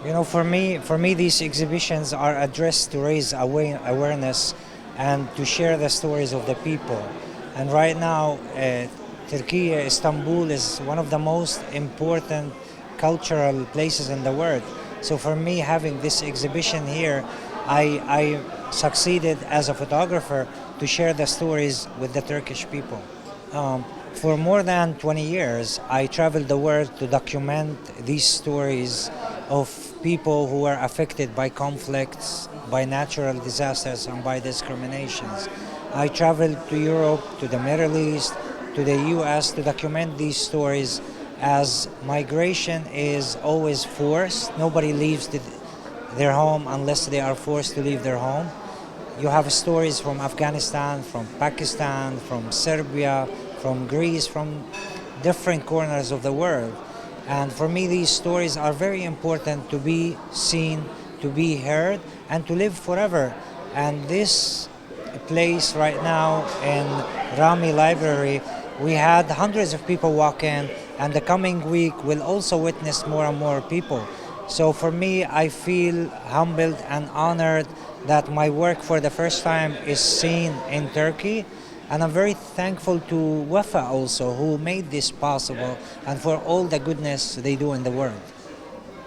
For me, these exhibitions are addressed to raise awareness and to share the stories of the people. And right now, Turkey, Istanbul is one of the most important cultural places in the world. So for me, having this exhibition here, I succeeded as a photographer to share the stories with the Turkish people. For more than 20 years, I traveled the world to document these stories of people who are affected by conflicts, by natural disasters, and by discriminations. I traveled to Europe, to the Middle East, to the US to document these stories, as migration is always forced. Nobody leaves their home unless they are forced to leave their home. You have stories from Afghanistan, from Pakistan, from Serbia, from Greece, from different corners of the world. And for me, these stories are very important to be seen, to be heard, and to live forever. And this place right now in Rami Library, we had hundreds of people walk in, and the coming week will also witness more and more people. So for me, I feel humbled and honored that my work for the first time is seen in Turkey. And I'm very thankful to Wafa also, who made this possible, and for all the goodness they do in the world.